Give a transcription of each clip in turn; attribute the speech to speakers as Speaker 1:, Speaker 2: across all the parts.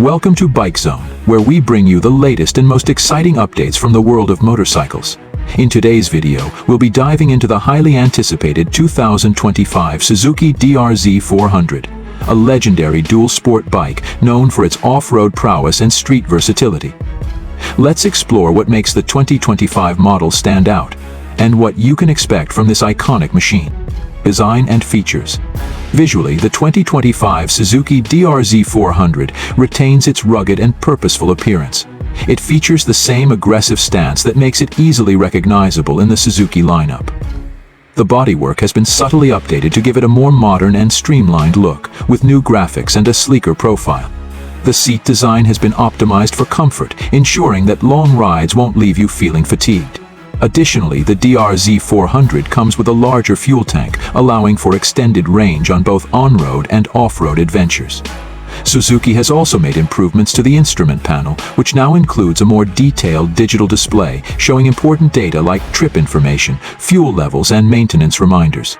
Speaker 1: Welcome to Bike Zone, where we bring you the latest and most exciting updates from the world of motorcycles. In today's video, we'll be diving into the highly anticipated 2025 Suzuki DRZ 400, a legendary dual-sport bike known for its off-road prowess and street versatility. Let's explore what makes the 2025 model stand out, and what you can expect from this iconic machine. Design and features. Visually, the 2025 Suzuki DRZ 400 retains its rugged and purposeful appearance. It features the same aggressive stance that makes it easily recognizable in the Suzuki lineup. The bodywork has been subtly updated to give it a more modern and streamlined look, with new graphics and a sleeker profile. The seat design has been optimized for comfort, ensuring that long rides won't leave you feeling fatigued. Additionally, the DRZ 400 comes with a larger fuel tank, allowing for extended range on both on-road and off-road adventures. Suzuki has also made improvements to the instrument panel, which now includes a more detailed digital display showing important data like trip information, fuel levels, and maintenance reminders.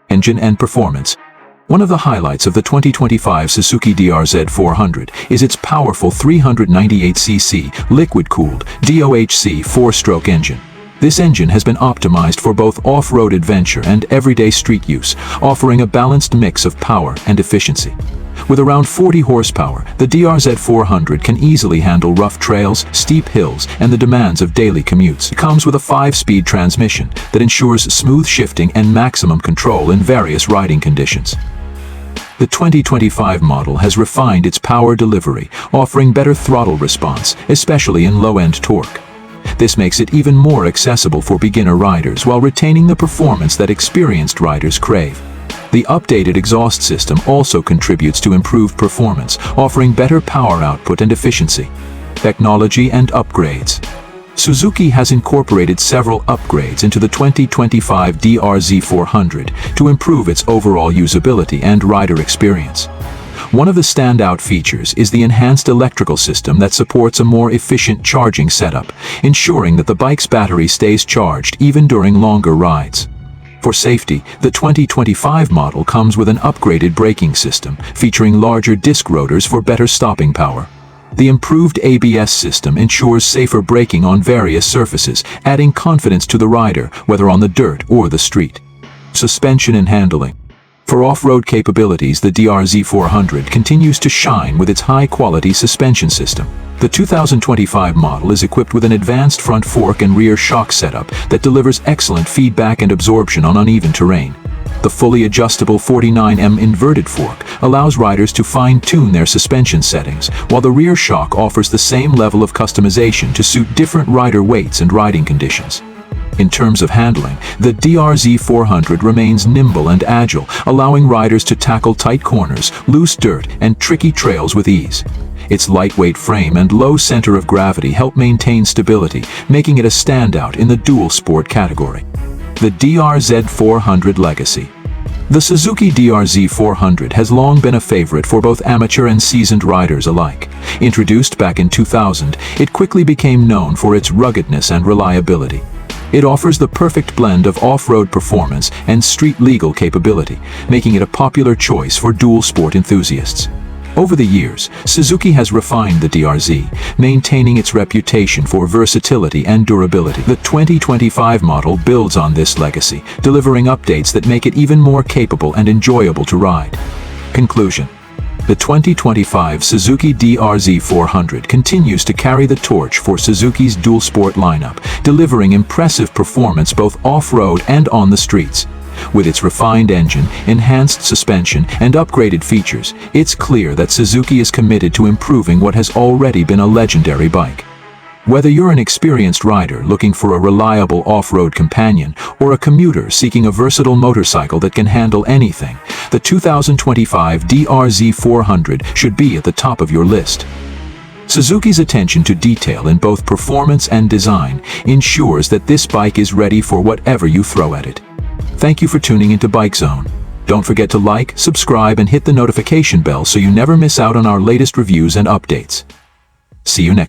Speaker 1: Engine and performance. One of the highlights of the 2025 Suzuki DRZ 400 is its powerful 398cc liquid-cooled DOHC 4-stroke engine. This engine has been optimized for both off-road adventure and everyday street use, offering a balanced mix of power and efficiency. With around 40 horsepower, the DRZ 400 can easily handle rough trails, steep hills, and the demands of daily commutes. It comes with a 5-speed transmission that ensures smooth shifting and maximum control in various riding conditions. The 2025 model has refined its power delivery, offering better throttle response, especially in low-end torque. This makes it even more accessible for beginner riders while retaining the performance that experienced riders crave. The updated exhaust system also contributes to improved performance, offering better power output and efficiency. Technology and upgrades. Suzuki has incorporated several upgrades into the 2025 DRZ 400 to improve its overall usability and rider experience. One of the standout features is the enhanced electrical system that supports a more efficient charging setup, ensuring that the bike's battery stays charged even during longer rides. For safety, the 2025 model comes with an upgraded braking system, featuring larger disc rotors for better stopping power. The improved ABS system ensures safer braking on various surfaces, adding confidence to the rider, whether on the dirt or the street. Suspension and handling. For off-road capabilities, the DRZ 400 continues to shine with its high-quality suspension system. The 2025 model is equipped with an advanced front fork and rear shock setup that delivers excellent feedback and absorption on uneven terrain. The fully adjustable 49mm inverted fork allows riders to fine-tune their suspension settings, while the rear shock offers the same level of customization to suit different rider weights and riding conditions. In terms of handling, the DRZ 400 remains nimble and agile, allowing riders to tackle tight corners, loose dirt, and tricky trails with ease. Its lightweight frame and low center of gravity help maintain stability, making it a standout in the dual sport category. The DRZ 400 legacy. The Suzuki DRZ 400 has long been a favorite for both amateur and seasoned riders alike. Introduced back in 2000, it quickly became known for its ruggedness and reliability. It offers the perfect blend of off-road performance and street-legal capability, making it a popular choice for dual-sport enthusiasts. Over the years, Suzuki has refined the DRZ, maintaining its reputation for versatility and durability. The 2025 model builds on this legacy, delivering updates that make it even more capable and enjoyable to ride. Conclusion. The 2025 Suzuki DRZ 400 continues to carry the torch for Suzuki's dual-sport lineup, delivering impressive performance both off-road and on the streets. With its refined engine, enhanced suspension, and upgraded features, it's clear that Suzuki is committed to improving what has already been a legendary bike. Whether you're an experienced rider looking for a reliable off-road companion or a commuter seeking a versatile motorcycle that can handle anything, the 2025 DRZ 400 should be at the top of your list. Suzuki's attention to detail in both performance and design ensures that this bike is ready for whatever you throw at it. Thank you for tuning into Bike Zone. Don't forget to like, subscribe, and hit the notification bell so you never miss out on our latest reviews and updates. See you next time.